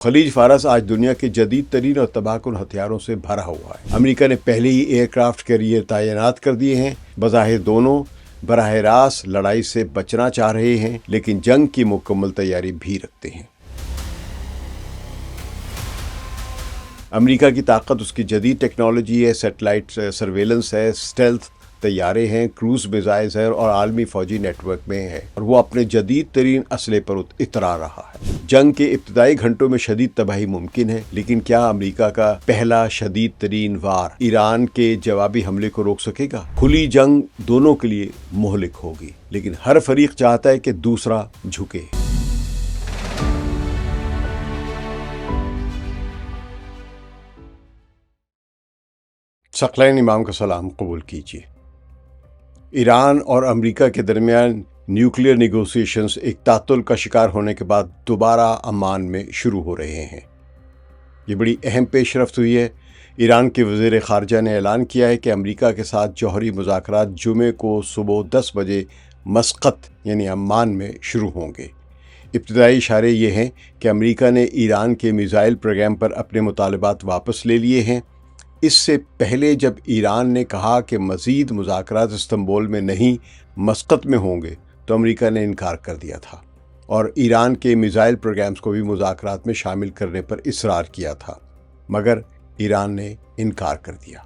خلیج فارس آج دنیا کے جدید ترین اور تباہ کن ہتھیاروں سے بھرا ہوا ہے۔ امریکہ نے پہلے ہی ایئر کرافٹ کیریئر تعینات کر دیے ہیں۔ بظاہر دونوں براہ راست لڑائی سے بچنا چاہ رہے ہیں، لیکن جنگ کی مکمل تیاری بھی رکھتے ہیں۔ امریکہ کی طاقت اس کی جدید ٹیکنالوجی ہے، سیٹلائٹ سرویلنس ہے، اسٹیلتھ طیارے ہیں، کروز میزائلز ہیں اور عالمی فوجی نیٹ ورک میں ہے، اور وہ اپنے جدید ترین اسلحے پر اترا رہا ہے۔ جنگ کے ابتدائی گھنٹوں میں شدید تباہی ممکن ہے، لیکن کیا امریکہ کا پہلا شدید ترین وار ایران کے جوابی حملے کو روک سکے گا؟ کھلی جنگ دونوں کے لیے مہلک ہوگی، لیکن ہر فریق چاہتا ہے کہ دوسرا جھکے۔ ثقلین امام کا سلام قبول کیجیے۔ ایران اور امریکہ کے درمیان نیوکلیئر نیگوسیشنز ایک تعطل کا شکار ہونے کے بعد دوبارہ عمان میں شروع ہو رہے ہیں۔ یہ بڑی اہم پیش رفت ہوئی ہے۔ ایران کے وزیر خارجہ نے اعلان کیا ہے کہ امریکہ کے ساتھ جوہری مذاکرات جمعے کو صبح 10 بجے مسقط یعنی عمان میں شروع ہوں گے۔ ابتدائی اشارے یہ ہیں کہ امریکہ نے ایران کے میزائل پروگرام پر اپنے مطالبات واپس لے لیے ہیں۔ اس سے پہلے جب ایران نے کہا کہ مزید مذاکرات استنبول میں نہیں مسقط میں ہوں گے تو امریکہ نے انکار کر دیا تھا، اور ایران کے میزائل پروگرامز کو بھی مذاکرات میں شامل کرنے پر اصرار کیا تھا، مگر ایران نے انکار کر دیا۔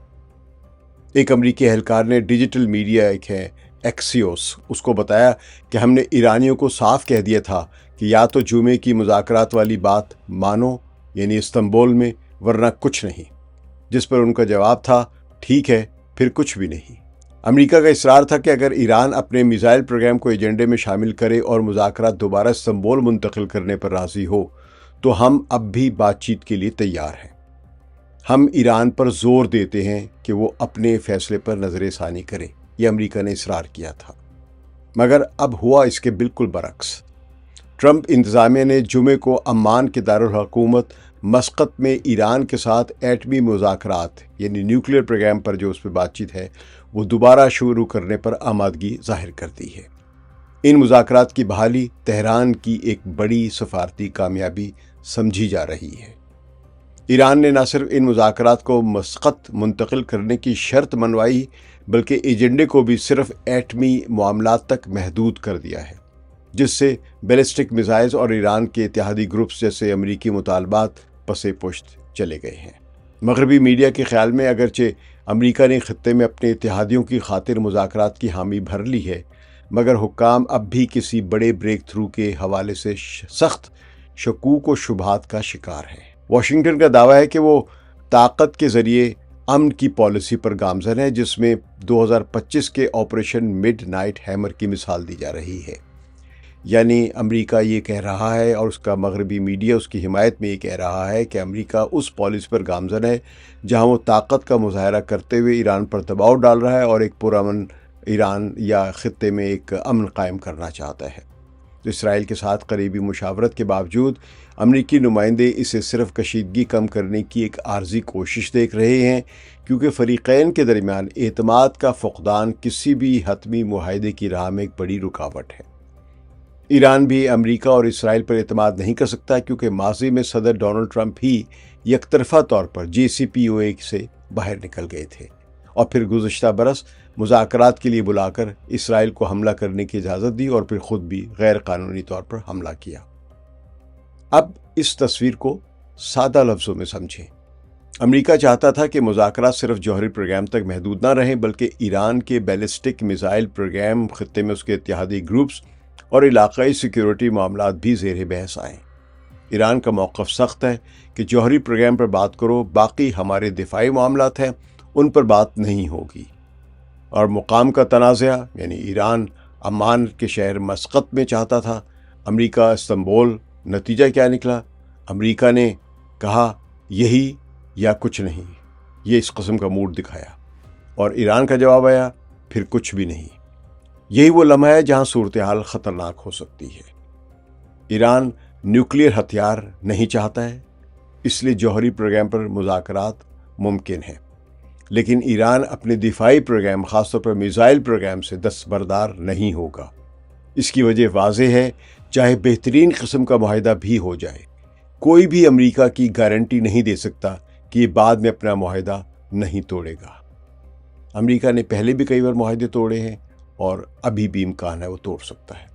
ایک امریکی اہلکار نے ڈیجیٹل میڈیا ایک ہے ایکسیوس، اس کو بتایا کہ ہم نے ایرانیوں کو صاف کہہ دیا تھا کہ یا تو جمعے کی مذاکرات والی بات مانو یعنی استنبول میں، ورنہ کچھ نہیں، جس پر ان کا جواب تھا ٹھیک ہے پھر کچھ بھی نہیں۔ امریکہ کا اصرار تھا کہ اگر ایران اپنے میزائل پروگرام کو ایجنڈے میں شامل کرے اور مذاکرات دوبارہ استنبول منتقل کرنے پر راضی ہو تو ہم اب بھی بات چیت کے لیے تیار ہیں۔ ہم ایران پر زور دیتے ہیں کہ وہ اپنے فیصلے پر نظر ثانی کرے، یہ امریکہ نے اصرار کیا تھا، مگر اب ہوا اس کے بالکل برعکس۔ ٹرمپ انتظامیہ نے جمعے کو عمان کے دارالحکومت مسقط میں ایران کے ساتھ ایٹمی مذاکرات یعنی نیوکلیئر پروگرام پر جو اس پہ بات چیت ہے وہ دوبارہ شروع کرنے پر آمادگی ظاہر کر دی ہے۔ ان مذاکرات کی بحالی تہران کی ایک بڑی سفارتی کامیابی سمجھی جا رہی ہے۔ ایران نے نہ صرف ان مذاکرات کو مسقط منتقل کرنے کی شرط منوائی بلکہ ایجنڈے کو بھی صرف ایٹمی معاملات تک محدود کر دیا ہے، جس سے بیلسٹک میزائلز اور ایران کے اتحادی گروپس جیسے امریکی مطالبات پس پشت چلے گئے ہیں۔ مغربی میڈیا کے خیال میں اگرچہ امریکہ نے خطے میں اپنے اتحادیوں کی خاطر مذاکرات کی حامی بھر لی ہے، مگر حکام اب بھی کسی بڑے بریک تھرو کے حوالے سے سخت شکوک و شبہات کا شکار ہے۔ واشنگٹن کا دعویٰ ہے کہ وہ طاقت کے ذریعے امن کی پالیسی پر گامزن ہے، جس میں 2025 کے آپریشن مڈ نائٹ ہیمر کی مثال دی جا رہی ہے۔ یعنی امریکہ یہ کہہ رہا ہے اور اس کا مغربی میڈیا اس کی حمایت میں یہ کہہ رہا ہے کہ امریکہ اس پالیسی پر گامزن ہے جہاں وہ طاقت کا مظاہرہ کرتے ہوئے ایران پر دباؤ ڈال رہا ہے اور ایک پرامن ایران یا خطے میں ایک امن قائم کرنا چاہتا ہے۔ اسرائیل کے ساتھ قریبی مشاورت کے باوجود امریکی نمائندے اسے صرف کشیدگی کم کرنے کی ایک عارضی کوشش دیکھ رہے ہیں، کیونکہ فریقین کے درمیان اعتماد کا فقدان کسی بھی حتمی معاہدے کی راہ میں ایک بڑی رکاوٹ ہے۔ ایران بھی امریکہ اور اسرائیل پر اعتماد نہیں کر سکتا، کیونکہ ماضی میں صدر ڈونلڈ ٹرمپ ہی یک طرفہ طور پر JCPOA سے باہر نکل گئے تھے، اور پھر گزشتہ برس مذاکرات کے لیے بلا کر اسرائیل کو حملہ کرنے کی اجازت دی اور پھر خود بھی غیر قانونی طور پر حملہ کیا۔ اب اس تصویر کو سادہ لفظوں میں سمجھیں۔ امریکہ چاہتا تھا کہ مذاکرات صرف جوہری پروگرام تک محدود نہ رہیں، بلکہ ایران کے بیلسٹک میزائل پروگرام، خطے میں اس کے اتحادی گروپس اور علاقائی سیکیورٹی معاملات بھی زیر بحث آئیں۔ ایران کا موقف سخت ہے کہ جوہری پروگرام پر بات کرو، باقی ہمارے دفاعی معاملات ہیں ان پر بات نہیں ہوگی۔ اور مقام کا تنازع یعنی ایران عمان کے شہر مسقط میں چاہتا تھا، امریکہ استنبول۔ نتیجہ کیا نکلا؟ امریکہ نے کہا یہی یا کچھ نہیں، یہ اس قسم کا موڈ دکھایا، اور ایران کا جواب آیا پھر کچھ بھی نہیں۔ یہی وہ لمحہ ہے جہاں صورتحال خطرناک ہو سکتی ہے۔ ایران نیوکلیئر ہتھیار نہیں چاہتا ہے، اس لیے جوہری پروگرام پر مذاکرات ممکن ہیں، لیکن ایران اپنے دفاعی پروگرام خاص طور پر میزائل پروگرام سے دستبردار نہیں ہوگا۔ اس کی وجہ واضح ہے، چاہے بہترین قسم کا معاہدہ بھی ہو جائے، کوئی بھی امریکہ کی گارنٹی نہیں دے سکتا کہ یہ بعد میں اپنا معاہدہ نہیں توڑے گا۔ امریکہ نے پہلے بھی کئی بار معاہدے توڑے ہیں اور ابھی بھی امکان ہے وہ توڑ سکتا ہے۔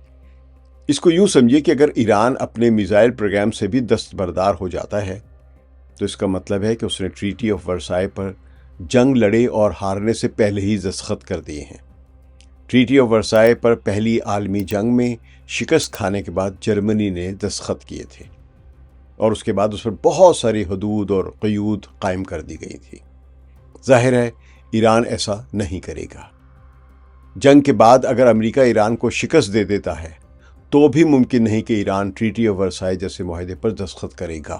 اس کو یوں سمجھیے کہ اگر ایران اپنے میزائل پروگرام سے بھی دستبردار ہو جاتا ہے تو اس کا مطلب ہے کہ اس نے ٹریٹی آف ورسائے پر جنگ لڑے اور ہارنے سے پہلے ہی دستخط کر دیے ہیں۔ ٹریٹی آف ورسائے پر پہلی عالمی جنگ میں شکست کھانے کے بعد جرمنی نے دستخط کیے تھے اور اس کے بعد اس پر بہت ساری حدود اور قیود قائم کر دی گئی تھی۔ ظاہر ہے ایران ایسا نہیں کرے گا۔ جنگ کے بعد اگر امریکہ ایران کو شکست دے دیتا ہے تو بھی ممکن نہیں کہ ایران ٹریٹی آف ورسائے جیسے معاہدے پر دستخط کرے گا۔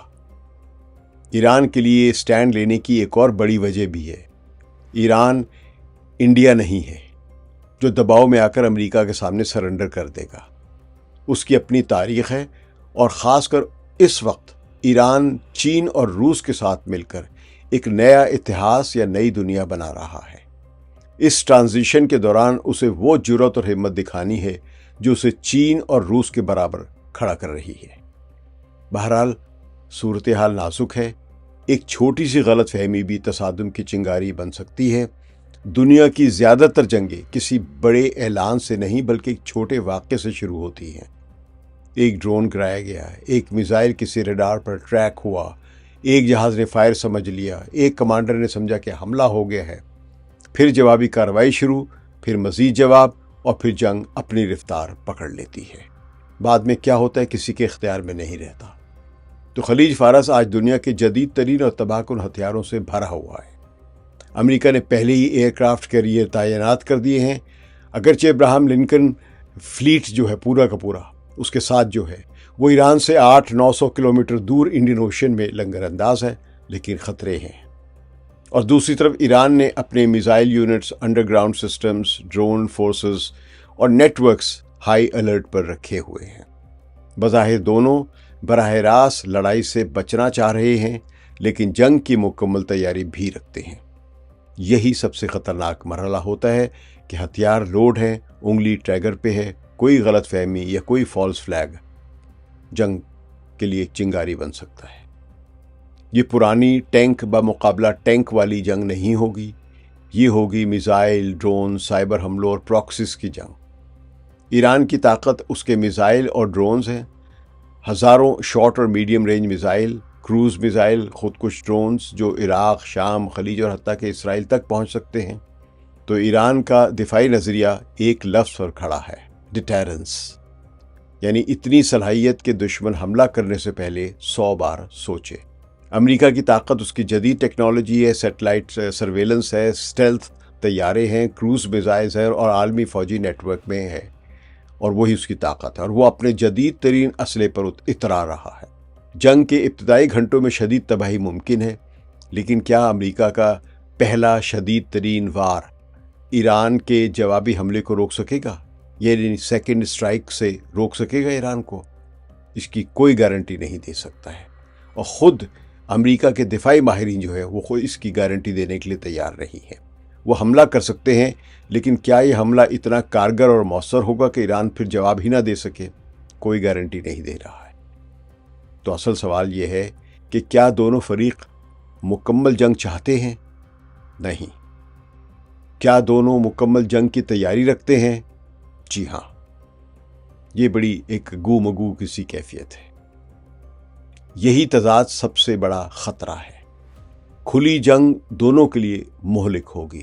ایران کے لیے سٹینڈ لینے کی ایک اور بڑی وجہ بھی ہے۔ ایران انڈیا نہیں ہے جو دباؤ میں آ کر امریکہ کے سامنے سرنڈر کر دے گا۔ اس کی اپنی تاریخ ہے اور خاص کر اس وقت ایران چین اور روس کے ساتھ مل کر ایک نیا اتحاد یا نئی دنیا بنا رہا ہے۔ اس ٹرانزیشن کے دوران اسے وہ جرأت اور ہمت دکھانی ہے جو اسے چین اور روس کے برابر کھڑا کر رہی ہے۔ بہرحال صورتحال نازک ہے۔ ایک چھوٹی سی غلط فہمی بھی تصادم کی چنگاری بن سکتی ہے۔ دنیا کی زیادہ تر جنگیں کسی بڑے اعلان سے نہیں بلکہ ایک چھوٹے واقعے سے شروع ہوتی ہیں۔ ایک ڈرون گرایا گیا، ایک میزائل کسی ریڈار پر ٹریک ہوا، ایک جہاز نے فائر سمجھ لیا، ایک کمانڈر نے سمجھا کہ حملہ ہو گیا ہے، پھر جوابی کارروائی شروع، پھر مزید جواب، اور پھر جنگ اپنی رفتار پکڑ لیتی ہے۔ بعد میں کیا ہوتا ہے کسی کے اختیار میں نہیں رہتا۔ تو خلیج فارس آج دنیا کے جدید ترین اور تباہ کن ہتھیاروں سے بھرا ہوا ہے۔ امریکہ نے پہلے ہی ایئر کرافٹ کیریئر تعینات کر دیے ہیں۔ اگرچہ ابراہم لنکن فلیٹ جو ہے پورا کا پورا اس کے ساتھ جو ہے وہ ایران سے 800-900 کلومیٹر دور انڈین اوشن میں لنگر انداز ہے، لیکن خطرے ہیں۔ اور دوسری طرف ایران نے اپنے missile units, underground systems, drone forces اور نیٹ ورکس ہائی الرٹ پر رکھے ہوئے ہیں۔ بظاہر دونوں براہ راست لڑائی سے بچنا چاہ رہے ہیں، لیکن جنگ کی مکمل تیاری بھی رکھتے ہیں۔ یہی سب سے خطرناک مرحلہ ہوتا ہے کہ ہتھیار لوڈ ہے، انگلی ٹریگر پہ ہے، کوئی غلط فہمی یا کوئی فالس فلیگ جنگ کے لیے چنگاری بن سکتا ہے۔ یہ پرانی ٹینک بمقابلہ ٹینک والی جنگ نہیں ہوگی، یہ ہوگی میزائل، ڈرون، سائبر حملوں اور پراکسیز کی جنگ۔ ایران کی طاقت اس کے میزائل اور ڈرونز ہیں، ہزاروں شارٹ اور medium range missile, cruise missile, خودکش ڈرونز جو عراق، شام، خلیج اور حتیٰ کہ اسرائیل تک پہنچ سکتے ہیں۔ تو ایران کا دفاعی نظریہ ایک لفظ پر کھڑا ہے، ڈیٹرنس، یعنی اتنی صلاحیت کہ دشمن حملہ کرنے سے پہلے 100 بار سوچے۔ امریکہ کی طاقت اس کی جدید ٹیکنالوجی ہے، سیٹلائٹ سرویلنس ہے، اسٹیلتھ طیارے ہیں، کروز میزائلز ہیں اور عالمی فوجی نیٹ ورک میں ہے، اور وہی اس کی طاقت ہے، اور وہ اپنے جدید ترین اسلحے پر اترا رہا ہے۔ جنگ کے ابتدائی گھنٹوں میں شدید تباہی ممکن ہے، لیکن کیا امریکہ کا پہلا شدید ترین وار ایران کے جوابی حملے کو روک سکے گا؟ یعنی سیکنڈ اسٹرائک سے روک سکے گا ایران کو؟ اس کی کوئی گارنٹی نہیں دے سکتا ہے، اور خود امریکہ کے دفاعی ماہرین جو ہے وہ خود اس کی گارنٹی دینے کے لیے تیار نہیں ہے۔ وہ حملہ کر سکتے ہیں، لیکن کیا یہ حملہ اتنا کارگر اور مؤثر ہوگا کہ ایران پھر جواب ہی نہ دے سکے؟ کوئی گارنٹی نہیں دے رہا ہے۔ تو اصل سوال یہ ہے کہ کیا دونوں فریق مکمل جنگ چاہتے ہیں؟ نہیں۔ کیا دونوں مکمل جنگ کی تیاری رکھتے ہیں؟ جی ہاں۔ یہ بڑی ایک گو مگو کسی کیفیت ہے۔ یہی تضاد سب سے بڑا خطرہ ہے۔ کھلی جنگ دونوں کے لیے مہلک ہوگی،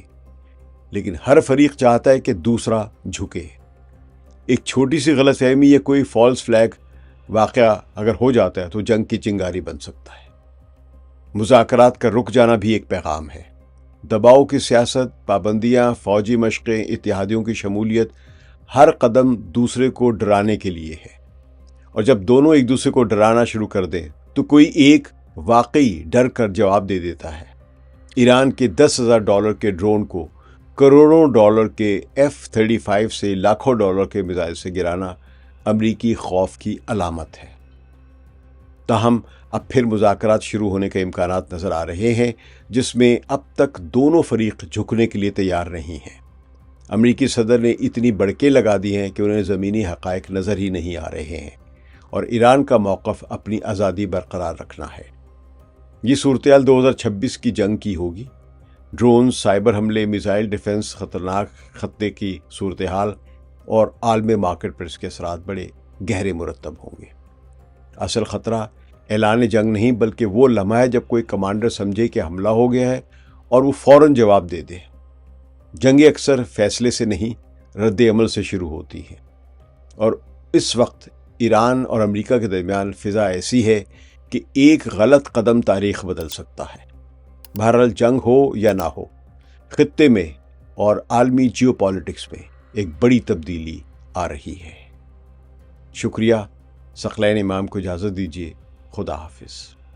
لیکن ہر فریق چاہتا ہے کہ دوسرا جھکے۔ ایک چھوٹی سی غلط فہمی یا کوئی فالس فلیگ واقعہ اگر ہو جاتا ہے تو جنگ کی چنگاری بن سکتا ہے۔ مذاکرات کا رک جانا بھی ایک پیغام ہے۔ دباؤ کی سیاست، پابندیاں، فوجی مشقیں، اتحادیوں کی شمولیت، ہر قدم دوسرے کو ڈرانے کے لیے ہے، اور جب دونوں ایک دوسرے کو ڈرانا شروع کر دیں تو کوئی ایک واقعی ڈر کر جواب دے دیتا ہے۔ ایران کے $10,000 کے ڈرون کو کروڑوں ڈالر کے F-35 سے لاکھوں ڈالر کے میزائل سے گرانا امریکی خوف کی علامت ہے۔ تاہم اب پھر مذاکرات شروع ہونے کے امکانات نظر آ رہے ہیں، جس میں اب تک دونوں فریق جھکنے کے لیے تیار نہیں ہیں۔ امریکی صدر نے اتنی بڑکیں لگا دی ہیں کہ انہیں زمینی حقائق نظر ہی نہیں آ رہے ہیں، اور ایران کا موقف اپنی آزادی برقرار رکھنا ہے۔ یہ صورتحال 2026 کی جنگ کی ہوگی۔ ڈرون، سائبر حملے، میزائل ڈیفنس، خطرناک خطے کی صورتحال اور عالمی مارکیٹ پر اس کے اثرات بڑے گہرے مرتب ہوں گے۔ اصل خطرہ اعلان جنگ نہیں بلکہ وہ لمحہ ہے جب کوئی کمانڈر سمجھے کہ حملہ ہو گیا ہے اور وہ فوراً جواب دے دے۔ جنگیں اکثر فیصلے سے نہیں، رد عمل سے شروع ہوتی ہے، اور اس وقت ایران اور امریکہ کے درمیان فضا ایسی ہے کہ ایک غلط قدم تاریخ بدل سکتا ہے۔ بہرحال جنگ ہو یا نہ ہو، خطے میں اور عالمی جیو پالیٹکس میں ایک بڑی تبدیلی آ رہی ہے۔ شکریہ۔ ثقلین امام کو اجازت دیجیے۔ خدا حافظ۔